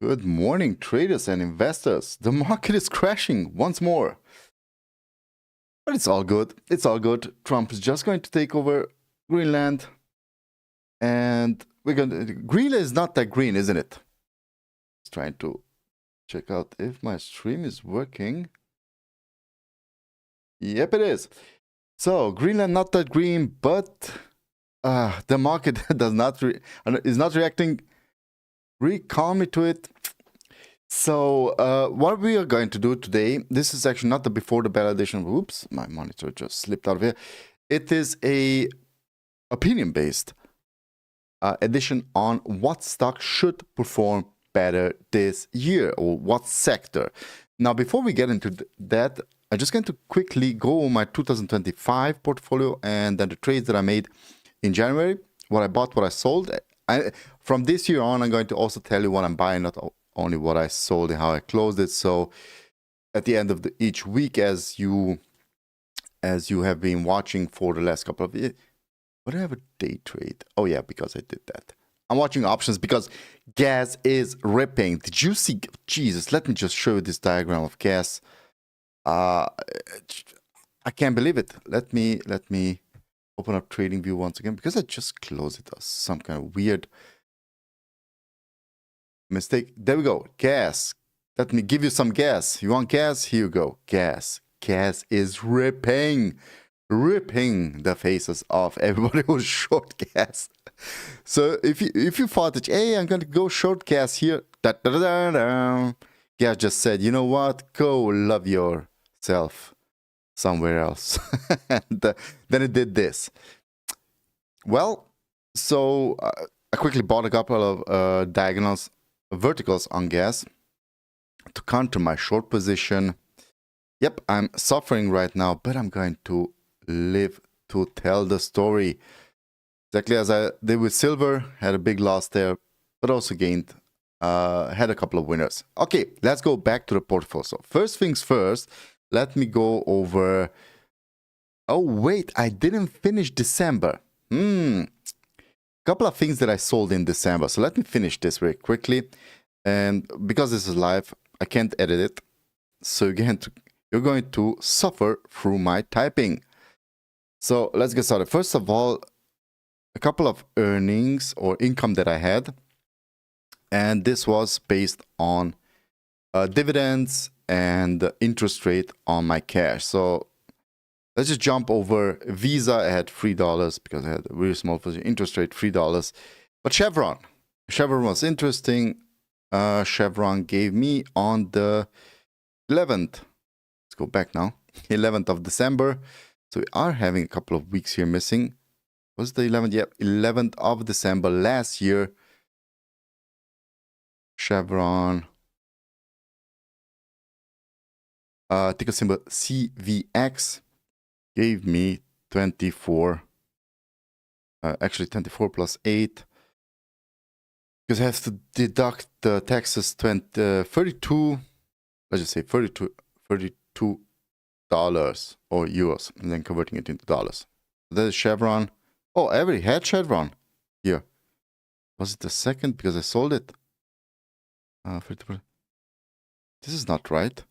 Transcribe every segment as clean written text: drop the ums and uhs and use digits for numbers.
Good morning, traders and investors. The market is crashing once more. But it's all good. It's all good. Trump is just going to take over Greenland. And Greenland is not that green, isn't it? Just trying to check out if my stream is working. Yep, it is. So, Greenland not that green, but the market is not reacting really calmly to it. So what we are going to do today, this is actually not the before the bell edition. Oops, my monitor just slipped out of here. It is a opinion-based edition on what stock should perform better this year or what sector. Now, before we get into that, I'm just going to quickly go over my 2025 portfolio and then the trades that I made in January, what I bought, what I sold. From this year on, I'm going to also tell you what I'm buying, not only what I sold and how I closed it. So at the end of each week, as you have been watching for the last couple of years, would I have a day trade? Oh yeah, because I did that. I'm watching options because gas is ripping. Did you see? Jesus, let me just show you this diagram of gas. I can't believe it. Let me open up TradingView once again because I just closed it. Some kind of weird mistake. There we go. Gas. Let me give you some gas. You want gas? Here you go. Gas. Gas is ripping the faces off everybody who's short gas. So if you thought that, hey, I'm going to go short gas here, gas just said, you know what? Go love yourself somewhere else. And then it did this. Well, so I quickly bought a couple of verticals on gas to counter my short position. Yep, I'm suffering right now, but I'm going to live to tell the story. Exactly as I did with silver, had a big loss there, but also gained, had a couple of winners. Okay, let's go back to the portfolio. So first things first, let me go over. Oh, wait, I didn't finish December. Couple of things that I sold in December. So let me finish this very quickly. And because this is live, I can't edit it. So you're going to suffer through my typing. So let's get started. First of all, a couple of earnings or income that I had. And this was based on dividends and interest rate on my cash. So let's just jump over Visa. I had $3 because I had a really small position. Interest rate, $3. But Chevron was interesting. Chevron gave me on the 11th. Let's go back now. 11th of December. So we are having a couple of weeks here missing. Was it the 11th? Yep, 11th of December last year. Chevron. Ticker symbol CVX. Gave me 24. Actually 24 plus 8. Because I have to deduct the taxes 32. Let's just say $32 or euros, and then converting it into dollars. That is Chevron. Oh, I already had Chevron here. Was it the second? Because I sold it. 50%. This is not right.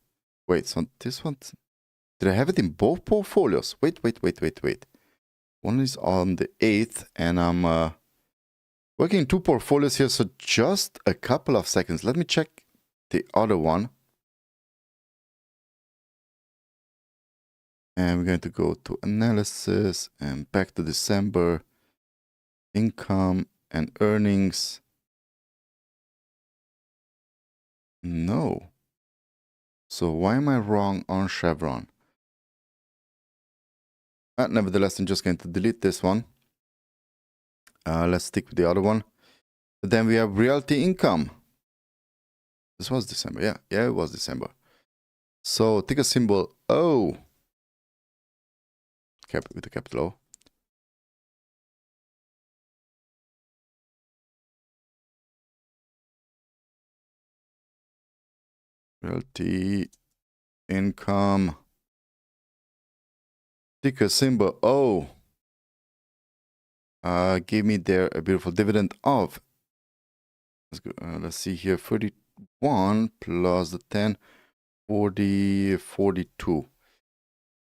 Wait, so this one. Did I have it in both portfolios? Wait. One is on the 8th, and I'm working in two portfolios here, so just a couple of seconds. Let me check the other one. And we're going to go to analysis and back to December. Income and earnings. No. So why am I wrong on Chevron? Nevertheless, I'm just going to delete this one. Let's stick with the other one. Then we have realty income. This was December. Yeah, it was December. So ticker symbol O. With the capital O. Realty income. Ticker symbol O. Gave me there a beautiful dividend of, let's see here, 1 plus the 10, 40, 42.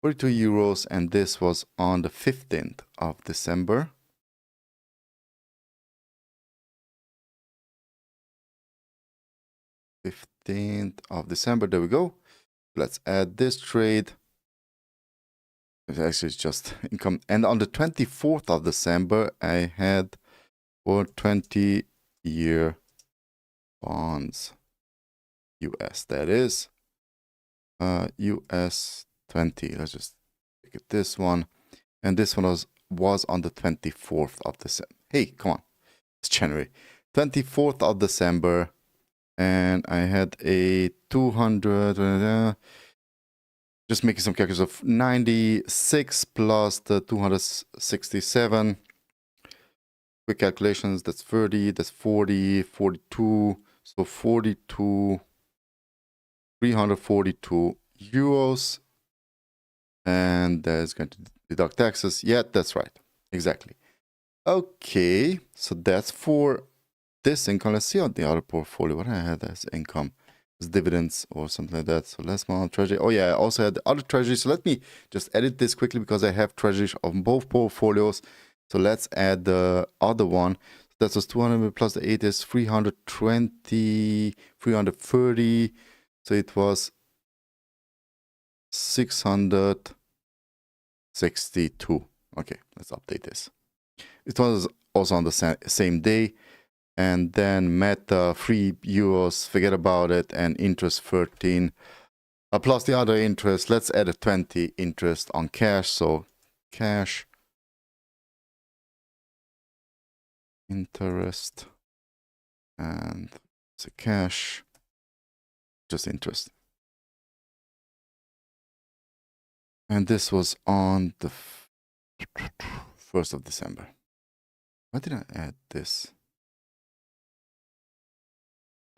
42 euros, and this was on the 15th of December. 15th of December, there we go. Let's add this trade. Actually, it's just income. And on the 24th of December, I had for 20-year bonds, US, that is. US 20. Let's just look at this one. And this one was on the 24th of December. Hey, come on. It's January. 24th of December. And I had a 200, just making some calculations of 96 plus the 267. Quick calculations, that's 30, that's 40, 42. So 42, 342 euros. And that's going to deduct taxes. Yeah, that's right. Exactly. Okay, so that's for this income. Let's see on the other portfolio what I had as income, as dividends or something like that. So last month treasury. Oh yeah, I also had the other treasury. So let me just edit this quickly because I have treasuries on both portfolios. So let's add the other one. That was 200 plus the 8 is 320, 330. So it was 662. Okay, let's update this. It was also on the same day. And then Meta, 3 euros, forget about it, and interest 13. Plus the other interest, let's add a 20 interest on cash. So cash, interest, and it's a cash, just interest. And this was on the 1st of December. Why did I add this?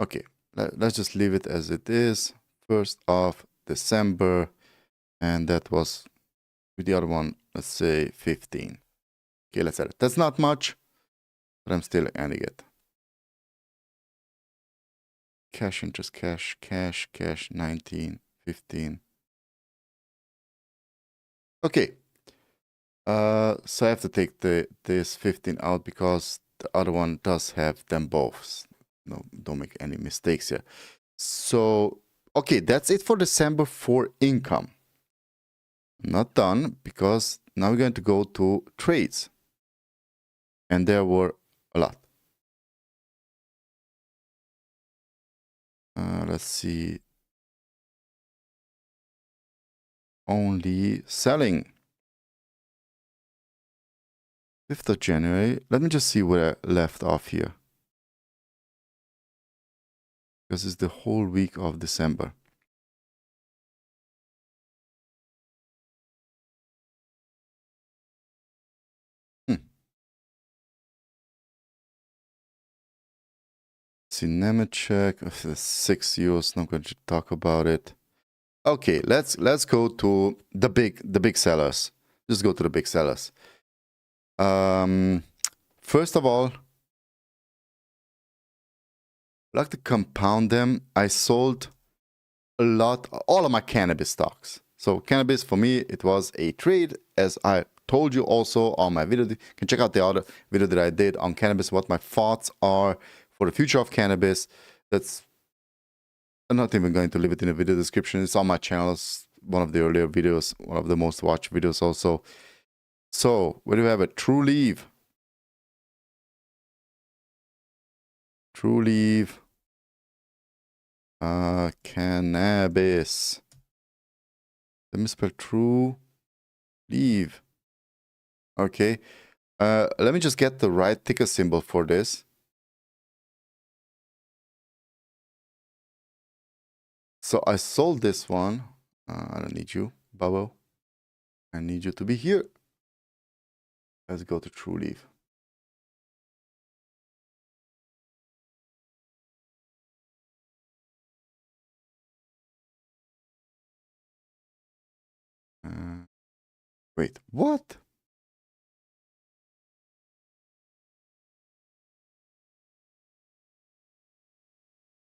Okay, let's just leave it as it is. 1st of December, and that was with the other one, let's say 15. Okay, let's add it. That's not much, but I'm still adding it. Cash, interest, cash, 19, 15. Okay. So I have to take this 15 out because the other one does have them both. No, don't make any mistakes here. So, okay, that's it for December for income. Not done, because now we're going to go to trades. And there were a lot. Let's see. Only selling. 5th of January. Let me just see where I left off here. Because it's the whole week of December. Cinema check. 6 euros. Not going to talk about it. Okay, let's go to the big sellers. Just go to the big sellers. First of all, I'd like to compound them. I sold a lot, all of my cannabis stocks. So cannabis for me, it was a trade, as I told you also on my video. You can check out the other video that I did on cannabis, what my thoughts are for the future of cannabis. I'm not even going to leave it in the video description. It's on my channel. It's one of the earlier videos, one of the most watched videos also. So, where do we have it? True Leave. True Leave. Cannabis. Let me spell True Leave. Okay. Let me just get the right ticker symbol for this. So I sold this one. I don't need you, Bubble. I need you to be here. Let's go to True Leave. Wait, what?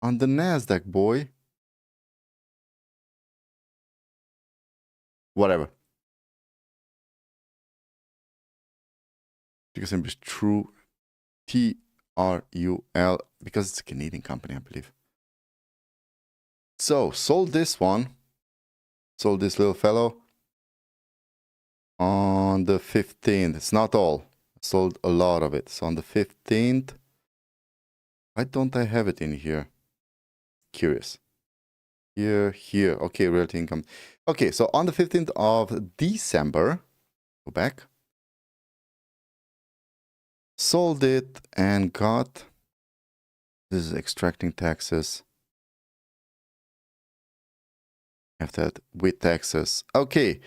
on the NASDAQ, boy. Whatever. Ticker symbol is true. TRUL, because it's a Canadian company, I believe. So, sold this one. Sold this little fellow on the 15th. It's not all. I sold a lot of it. So on the 15th, why don't I have it in here? Curious. Here. Okay, realty income. Okay, so on the 15th of December, go back. Sold it and got, this is extracting taxes. Have that with taxes. Okay.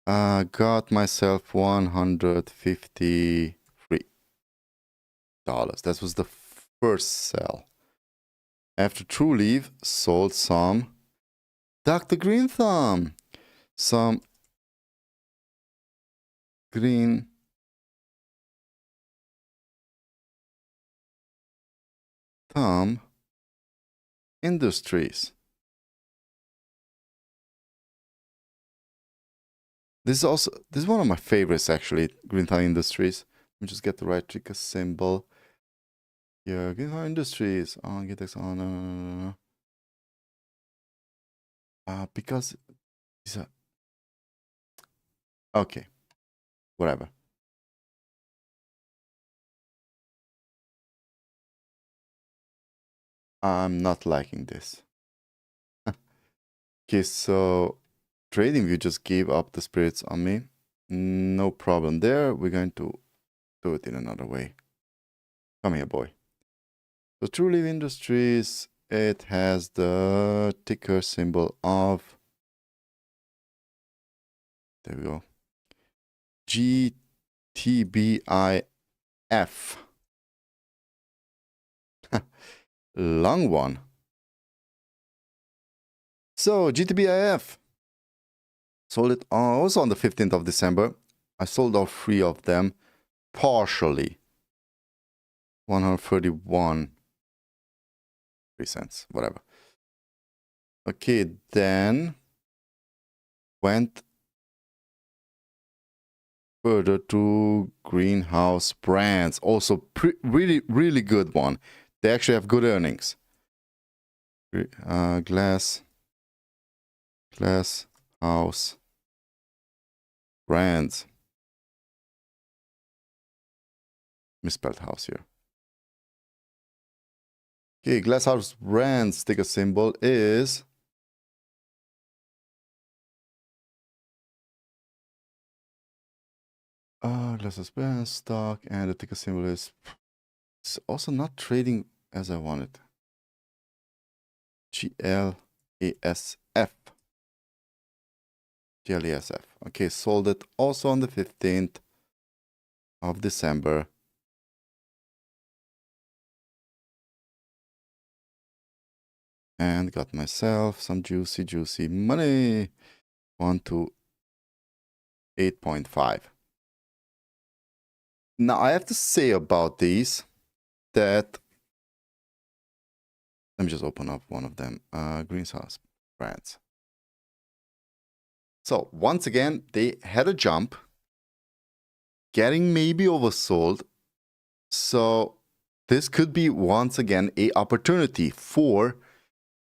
Got myself $153. That was the first sell. After True Leave, sold some Dr. Green Thumb. Some Green Thumb Industries. This is one of my favorites, actually, Green Thumb Industries. Let me just get the right ticker symbol. Yeah, Green Thumb Industries. Get this on. Because these are okay. Whatever. I'm not liking this. Okay, so Trading View just gave up the spirits on me. No problem there. We're going to do it in another way. Come here, boy. So True Leave Industries, it has the ticker symbol of, there we go, GTBIF. Long one. So GTBIF. Sold it also on the 15th of December. I sold off 3 of them partially. 131 cents, whatever. Okay, then went further to Greenhouse Brands. Also really good one. They actually have good earnings. Glass House Brands. Misspelled house here. Okay, Glasshouse Brands ticker symbol is Glasshouse Brands stock, and the ticker symbol is, it's also not trading as I wanted. GLASF. GLASF. Okay, sold it also on the 15th of December. And got myself some juicy money. 1 to 8.5. Now I have to say about these that, let me just open up one of them. Greenhouse Brands. So once again, they had a jump, getting maybe oversold. So this could be once again a opportunity for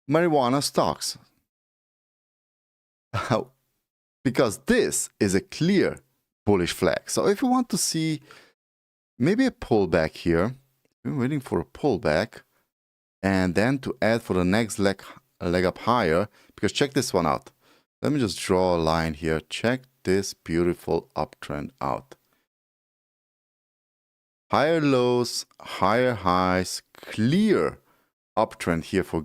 marijuana stocks. Because this is a clear bullish flag. So if you want to see maybe a pullback here, we're waiting for a pullback, and then to add for the next leg up higher, because check this one out. Let me just draw a line here. Check this beautiful uptrend out. Higher lows, higher highs, clear uptrend here for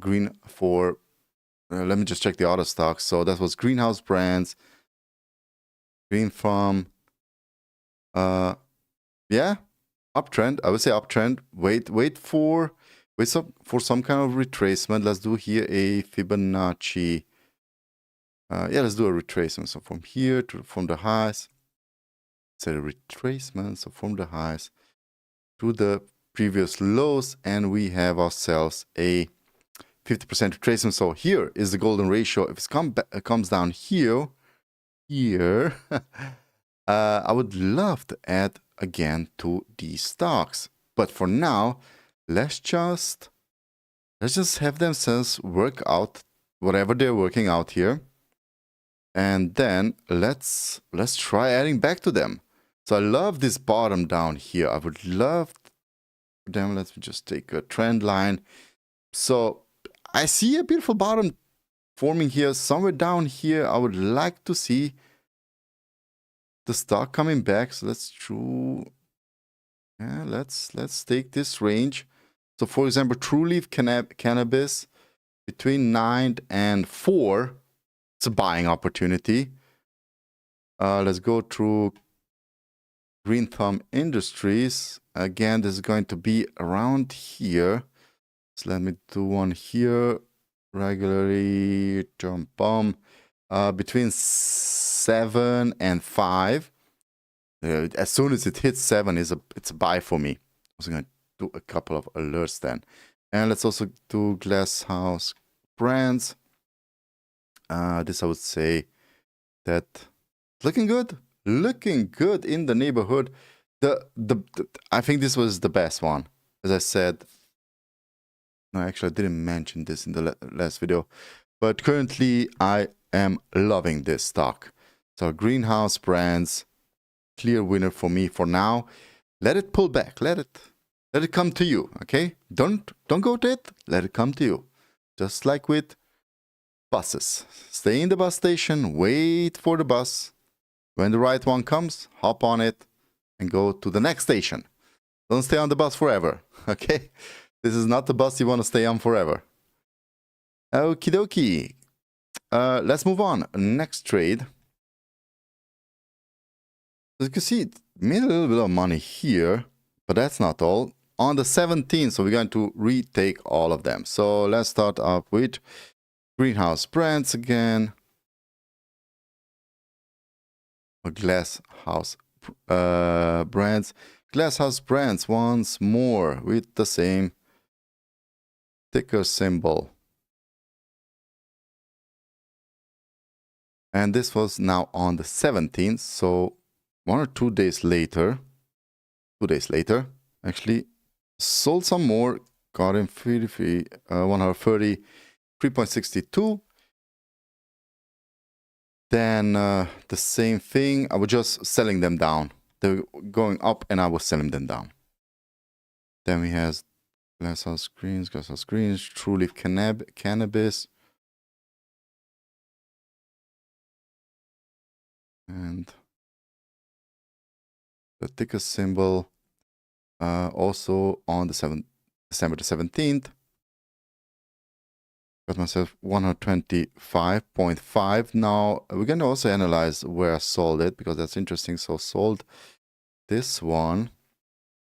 let me just check the other stocks. So that was Greenhouse Brands, Green Farm. Yeah, uptrend. I would say uptrend. Wait for some kind of retracement. Let's do here a Fibonacci. Yeah, let's do a retracement. So from here from the highs, say a retracement. So from the highs to the previous lows, and we have ourselves a 50% retracement. So here is the golden ratio. If it comes down here, I would love to add again to these stocks. But for now, let's just have themselves work out whatever they're working out here. And then let's try adding back to them. So I love this bottom down here. I would love them. Let's just take a trend line. So I see a beautiful bottom forming here. Somewhere down here, I would like to see the stock coming back. So let's take this range. So for example, True Leaf Cannabis between 9 and 4. It's a buying opportunity. Let's go through Green Thumb Industries. Again, this is going to be around here. So let me do one here. Regularly, jump bomb. Between 7 and 5. As soon as it hits 7, it's a buy for me. I'm going to do a couple of alerts then. And let's also do Glasshouse Brands. This I would say that looking good in the neighborhood. I think this was the best one. As I said, no, actually I didn't mention this in the last video, but currently I am loving this stock. So Greenhouse Brands, clear winner for me for now. Let it pull back. Let it come to you. Okay, don't go to it. Let it come to you. Just like with buses. Stay in the bus station, wait for the bus. When the right one comes, hop on it and go to the next station. Don't stay on the bus forever, okay? This is not the bus you want to stay on forever. Okie dokie. Let's move on. Next trade. As you can see, it made a little bit of money here, but that's not all. On the 17th, so we're going to retake all of them. So let's start up with Greenhouse Brands again. Glasshouse Brands. Glasshouse Brands once more with the same ticker symbol. And this was now on the 17th. So 1 or 2 days later, 2 days later, actually, sold some more, got in 133.62. Then the same thing, I was just selling them down. They were going up and I was selling them down. Then we have Glasshouse Greens, True Leaf Cannabis. And the ticker symbol also on the December the 17th. Got myself 125.5. Now we're going to also analyze where I sold it because that's interesting. So sold this one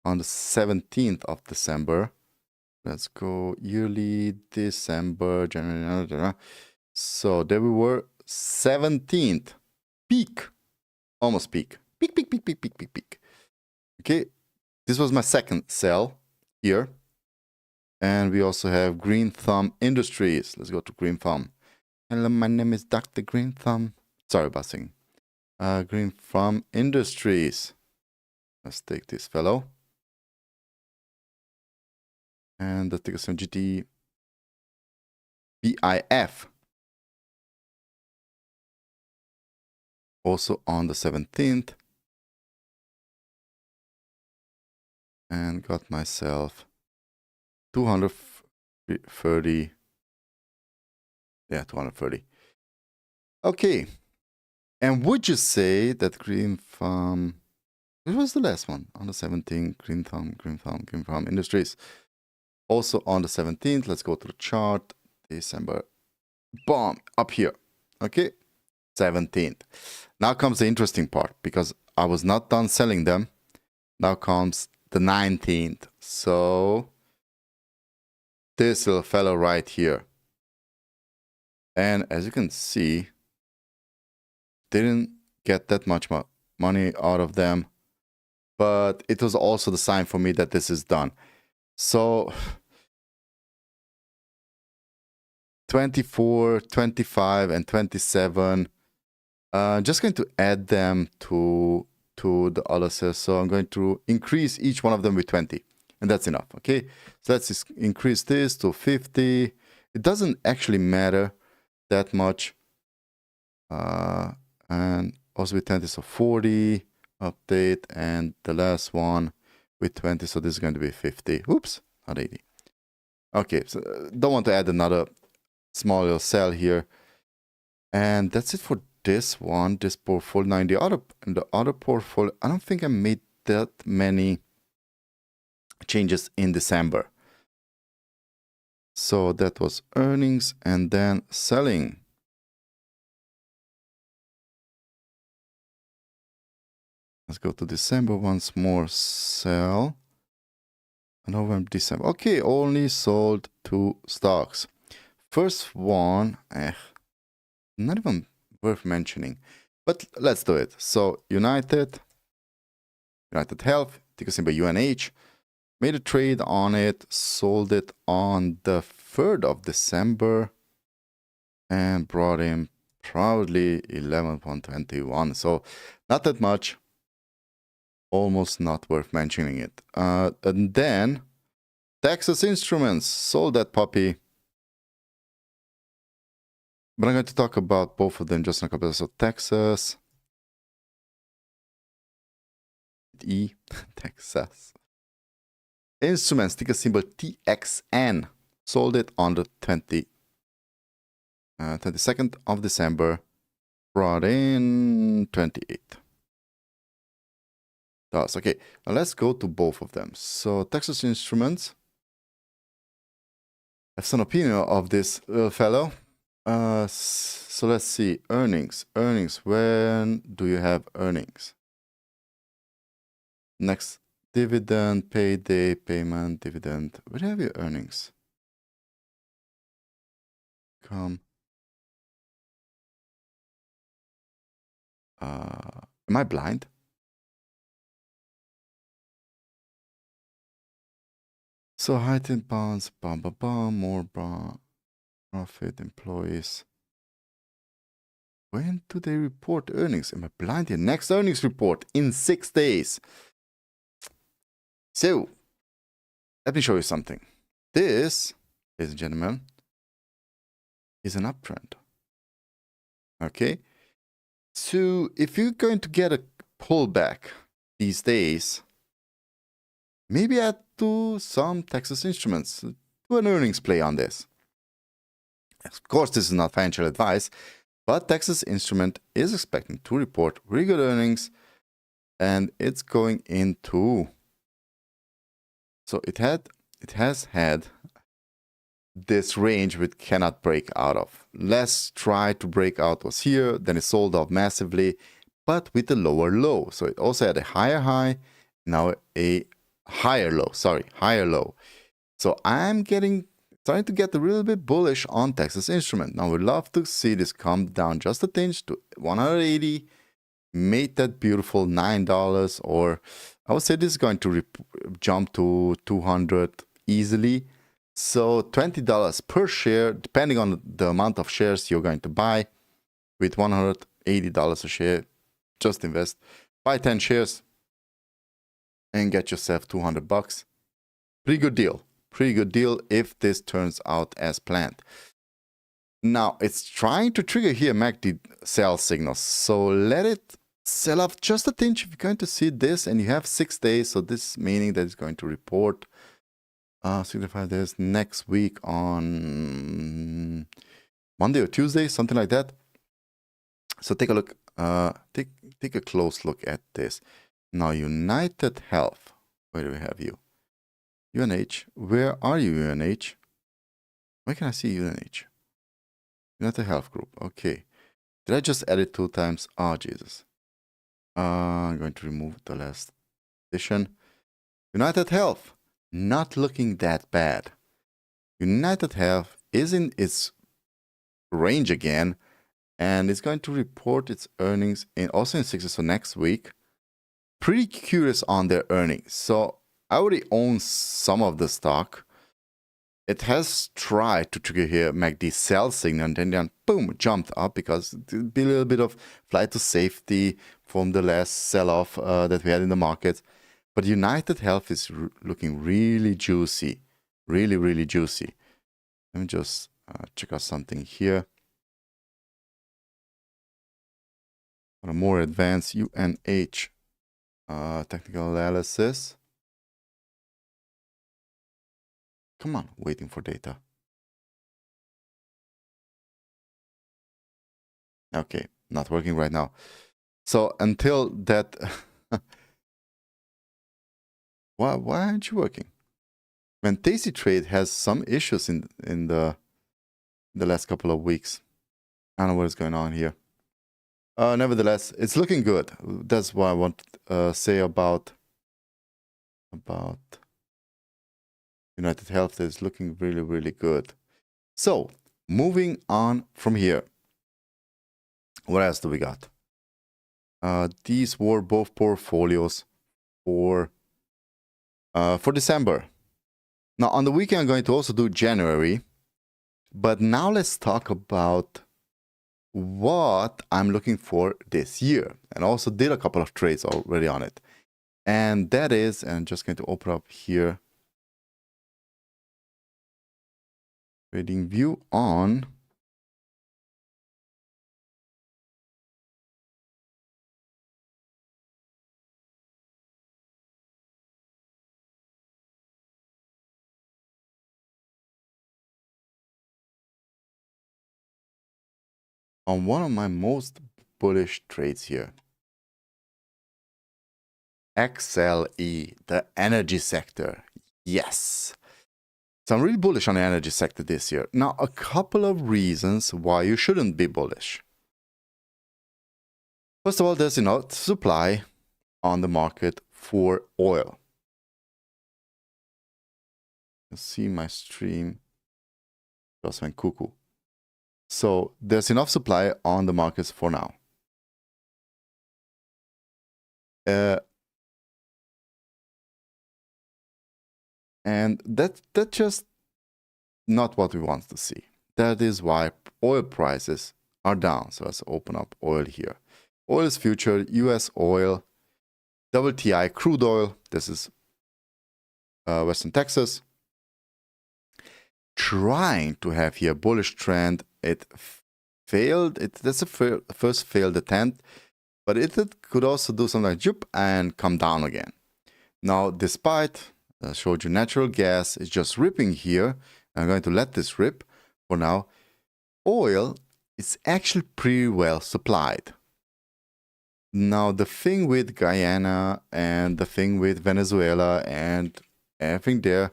on the 17th of December. Let's go yearly, December, January. So there we were, 17th. Peak. Almost peak. Peak. Okay. This was my second sell here. And we also have Green Thumb Industries. Let's go to Green Thumb. Hello, my name is Dr. Green Thumb. Sorry about singing. Green Thumb Industries. Let's take this fellow. And the ticker symbol GTBIF. Also on the 17th. And got myself 230. Yeah, 230. Okay. And would you say that Green Thumb, it was the last one on the 17th, Green Thumb Industries. Also on the 17th, let's go to the chart, December, boom, up here. Okay, 17th. Now comes the interesting part because I was not done selling them. Now comes the 19th. So this little fellow right here. And as you can see, didn't get that much money out of them. But it was also the sign for me that this is done. So 24, 25, and 27. Just going to add them to the other cells. So I'm going to increase each one of them with 20. And that's enough, okay? So let's increase this to 50. It doesn't actually matter that much. And also with 20, so 40, update, and the last one with 20, so this is going to be 50. Oops, not 80. Okay, so don't want to add another small little cell here. And that's it for this one, this portfolio. Now in the other portfolio, I don't think I made that many changes in December. So that was earnings and then selling. Let's go to December once more. Sell. November, December. Okay, only sold 2 stocks. First one, not even worth mentioning, but let's do it. So United Health, ticker symbol UNH, made a trade on it, sold it on the 3rd of December, and brought in proudly 11.21. So not that much. Almost not worth mentioning it. And then Texas Instruments sold that puppy. But I'm going to talk about both of them just in a couple of seconds. So Texas. Texas Instruments, ticker symbol TXN, sold it on the 22nd of December, brought in 28. Okay, now let's go to both of them. So Texas Instruments, I have some opinion of this little fellow. So let's see, earnings. When do you have earnings? Next, dividend, payday, payment, dividend. Where do you have your earnings? Come. Am I blind? So heightened bonds, more profit, employees. When do they report earnings? Am I blind here? Next earnings report in 6 days. So, let me show you something. This, ladies and gentlemen, is an uptrend. Okay? So, if you're going to get a pullback these days, maybe add to some Texas Instruments, do an earnings play on this. Of course, this is not financial advice, but Texas Instrument is expecting to report really good earnings, and it's going into. So it has had this range which cannot break out of. Let's try to break out was here, then it sold off massively, but with a lower low. So it also had a higher high, now a higher low. So I'm trying to get a little bit bullish on Texas Instrument. Now we'd love to see this come down just a tinge to 180, make that beautiful $9, or I would say this is going to jump to 200 easily. So $20 per share, depending on the amount of shares you're going to buy. With $180 a share, just invest. Buy 10 shares and get yourself $200. Pretty good deal. Pretty good deal if this turns out as planned. Now, it's trying to trigger here MACD sell signals. So let it sell off just a tinge. If you're going to see this and you have 6 days, so this meaning that it's going to report 65 days next week on Monday or Tuesday, something like that. So take a look, take a close look at this. Now, United Health, where do we have you? UNH, where are you, UNH? Where can I see UNH? United Health Group, okay. Did I just add it 2 times? Oh, Jesus. I'm going to remove the last edition. United Health, not looking that bad. United Health is in its range again, and it's going to report its earnings also in 6 days, so next week. Pretty curious on their earnings. So I already own some of the stock. It has tried to trigger here MACD sell signal, and then boom, jumped up because it'd be a little bit of flight to safety from the last sell-off that we had in the market. But United Health is looking really juicy, really, really juicy. Let me just check out something here. On a more advanced UNH technical analysis. Come on, waiting for data. Okay, not working right now. So until that, why aren't you working? Man, Tasty Trade has some issues in the last couple of weeks. I don't know what is going on here. Nevertheless, it's looking good. That's what I want to say about United Health. Is looking really, really good. So moving on from here, what else do we got? These were both portfolios for December. Now on the weekend, I'm going to also do January, but now let's talk about what I'm looking for this year, and also did a couple of trades already on it. And that is, and I'm just going to open up here trading view on one of my most bullish trades here. XLE, the energy sector. Yes. So I'm really bullish on the energy sector this year. Now, a couple of reasons why you shouldn't be bullish. First of all, there's enough supply on the market for oil. You see my stream just went cuckoo. So there's enough supply on the markets for now. And that's just not what we want to see. That is why oil prices are down. So let's open up oil here. Oil's future, US oil, WTI crude oil. This is Western Texas. Trying to have here a bullish trend. It failed. That's a first failed attempt, but it could also do something like jump and come down again. Now, despite I showed you natural gas is just ripping here, I'm going to let this rip for now. Oil is actually pretty well supplied. Now, the thing with Guyana and the thing with Venezuela and everything there,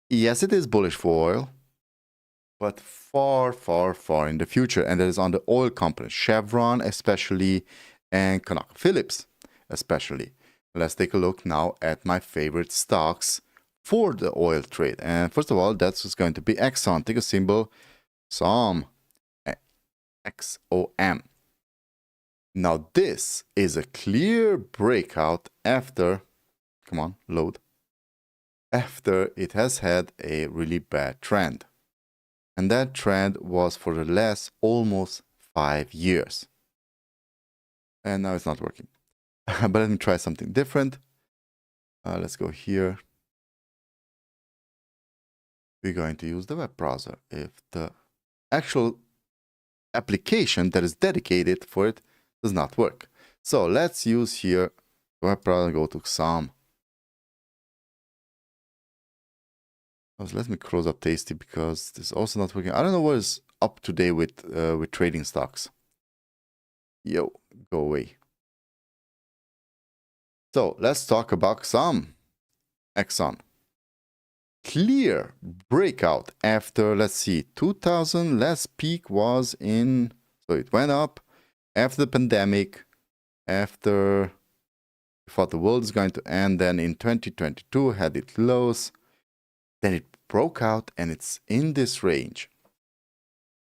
yes, it is bullish for oil, but far, far, far in the future. And that is on the oil companies, Chevron especially, and ConocoPhillips especially. Let's take a look now at my favorite stocks for the oil trade. And first of all, that's just going to be Exxon. Take a symbol, XOM, XOM. Now this is a clear breakout after, come on, load, after it has had a really bad trend. And that trend was for the last almost 5 years. And now it's not working. But let me try something different. Let's go here. We're going to use the web browser if the actual application that is dedicated for it does not work. So let's use here the web browser, go to XOM. Let me close up Tasty because this is also not working. I don't know what is up today with trading stocks. Yo, go away. So let's talk about XOM. Exxon. Clear breakout after, let's see, 2000, last peak was in, so it went up after the pandemic, after we thought the world is going to end, then in 2022 had its lows, then it broke out and it's in this range.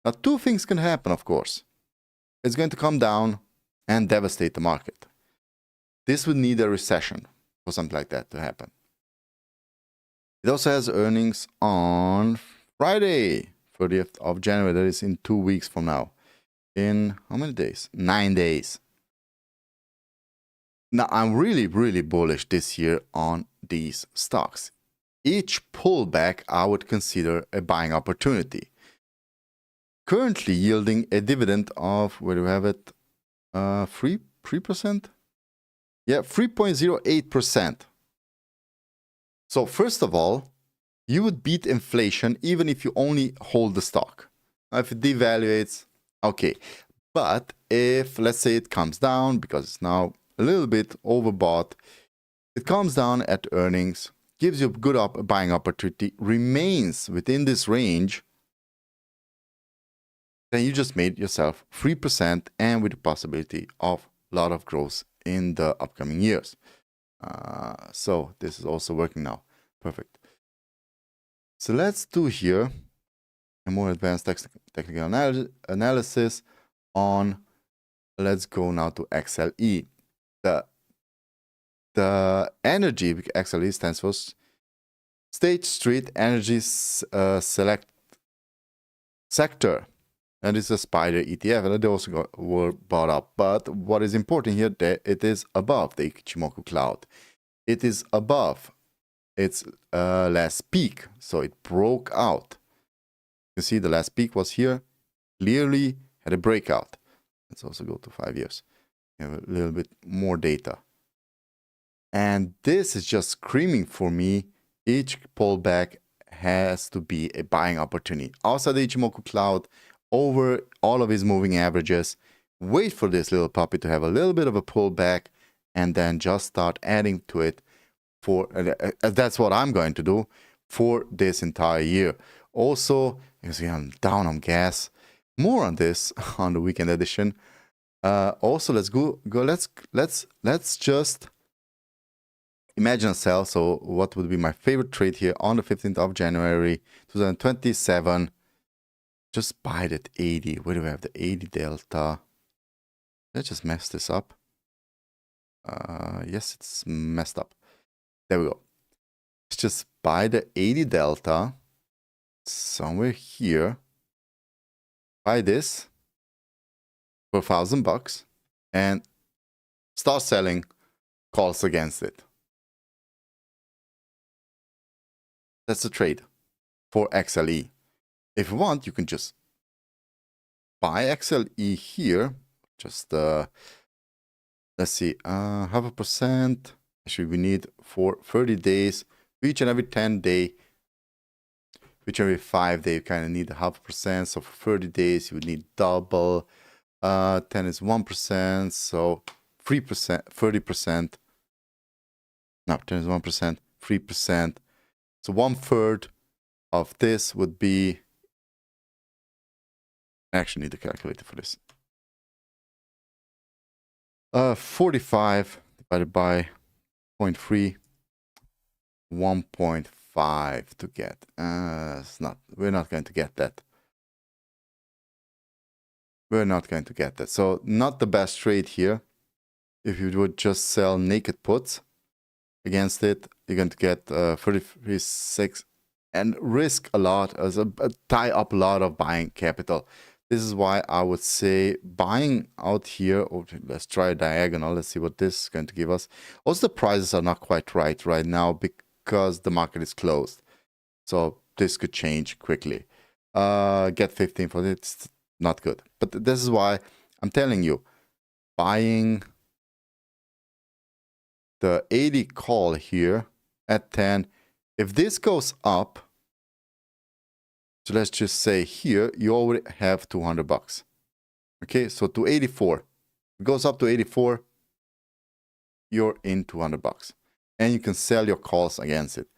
Now, two things can happen, of course. It's going to come down and devastate the market. This would need a recession for something like that to happen. It also has earnings on Friday, 30th of January. That is in 2 weeks from now. In how many days? 9 days. Now, I'm really, really bullish this year on these stocks. Each pullback I would consider a buying opportunity. Currently yielding a dividend of, where do we have it? 3%? Yeah, 3.08%. So first of all, you would beat inflation even if you only hold the stock. If it devaluates, okay. But if, let's say, it comes down because it's now a little bit overbought, it comes down at earnings, gives you a good buying opportunity, remains within this range, then you just made yourself 3% and with the possibility of a lot of growth in the upcoming years. So this is also working now. Perfect. So let's do here a more advanced technical analysis on, let's go now to XLE. The energy, XLE stands for State Street Energy Select Sector. And it's a SPY ETF, and they also were bought up. But what is important here, that it is above the Ichimoku cloud. It is above its last peak, so it broke out. You see the last peak was here, clearly had a breakout. Let's also go to 5 years. You have a little bit more data. And this is just screaming for me, each pullback has to be a buying opportunity. Outside the Ichimoku cloud, over all of his moving averages, wait for this little puppy to have a little bit of a pullback and then just start adding to it for, that's what I'm going to do for this entire year. Also, you see I'm down on gas. More on this on the weekend edition. Also, let's just imagine a sell. So what would be my favorite trade here on the 15th of January 2027? Just buy that 80. Where do we have the 80 delta? Let's just mess this up. Yes, it's messed up. There we go. Let's just buy the 80 delta somewhere here. Buy this for $1,000 and start selling calls against it. That's the trade for XLE. If you want, you can just buy XLE here. Just let's see, 0.5%. Actually, we need for 30 days. Each and every 10 day, each and every 5 day, you kind of need 0.5%. So for 30 days, you would need double. 10 is 1%. So 3%, 30%. No, 10 is 1%, 3%. So 1/3 of this would be. I actually need a calculator for this. 45 divided by 0.3, 1.5 to get. We're not going to get that. We're not going to get that. So not the best trade here. If you would just sell naked puts against it, you're going to get 33.6 and risk a lot, tie up a lot of buying capital. This is why I would say buying out here, or let's try a diagonal. Let's see what this is going to give us. Also, the prices are not quite right now because the market is closed. So this could change quickly. Get 15 for it, it's not good. But this is why I'm telling you, buying the 80 call here at 10, if this goes up, so let's just say here, you already have $200. Okay, so to 84. It goes up to 84, you're in $200. And you can sell your calls against it.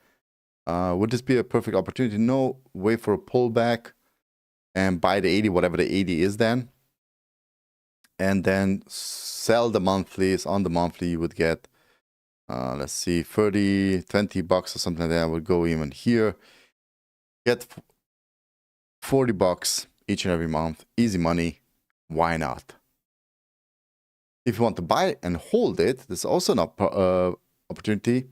Would this be a perfect opportunity? No, wait for a pullback and buy the 80, whatever the 80 is then. And then sell the monthlies. On the monthly, you would get, let's see, 30, $20 or something like that. I would go even here. Get $40 each and every month, easy money. Why not? If you want to buy and hold it, there's also an opportunity.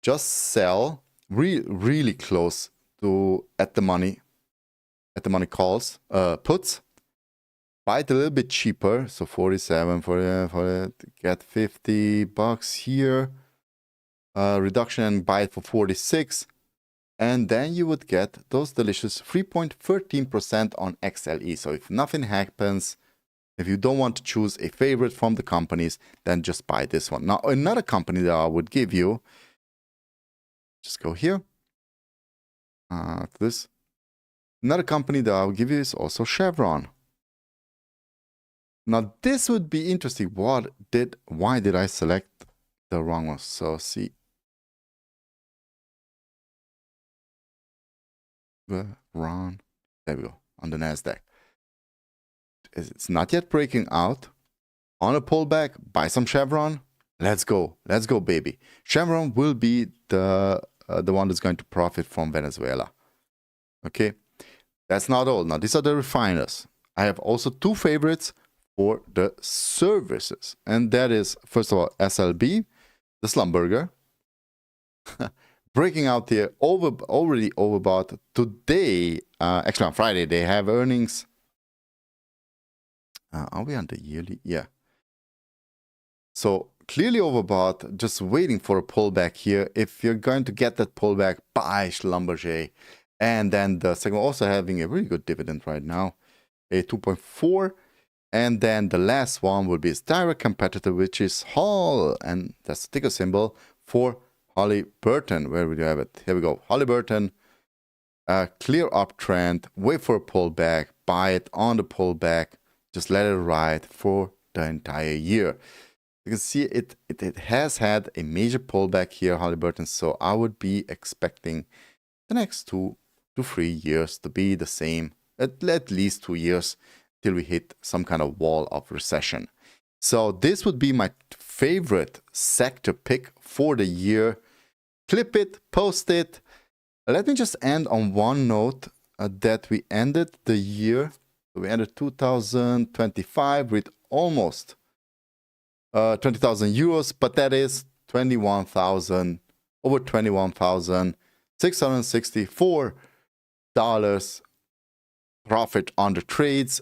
Just sell really close to at the money calls, puts. Buy it a little bit cheaper, so 47 for get $50 here. Reduction and buy it for 46, and then you would get those delicious 3.13% on XLE. So if nothing happens, if you don't want to choose a favorite from the companies, then just buy this one. Now, another company that I would give you, just go here, this. Another company that I'll give you is also Chevron. Now, this would be interesting. Why did I select the wrong one? So see, Chevron, there we go, on the NASDAQ. It's not yet breaking out. On a pullback, buy some Chevron. Let's go, baby. Chevron will be the one that's going to profit from Venezuela. Okay, that's not all. Now, these are the refiners. I have also two favorites for the services, and that is, first of all, SLB, the Slumberger, breaking out here, already overbought today. Actually, on Friday they have earnings. Are we on the yearly? Yeah. So clearly overbought, just waiting for a pullback here. If you're going to get that pullback, buy Schlumberger. And then the second, also having a really good dividend right now, a 2.4. And then the last one will be its direct competitor, which is Hall. And that's the ticker symbol for Halliburton. Where would you have it? Here we go. Halliburton, clear uptrend, wait for a pullback, buy it on the pullback, just let it ride for the entire year. You can see it has had a major pullback here, Halliburton. So I would be expecting the next 2 to 3 years to be the same, at least 2 years, till we hit some kind of wall of recession. So this would be my favorite sector pick for the year. Clip it, post it. Let me just end on one note that we ended the year. We ended 2025 with almost 20,000 euros, but that is over $21,664 profit on the trades.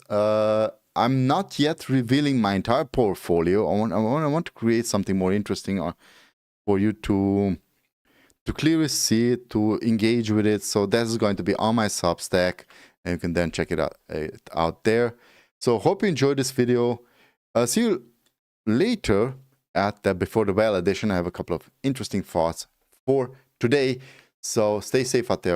I'm not yet revealing my entire portfolio. I want to create something more interesting for you to clearly see it, to engage with it. So that is going to be on my Substack, and you can then check it out there. So hope you enjoyed this video. See you later at the Before the Bell edition. I have a couple of interesting thoughts for today. So stay safe out there.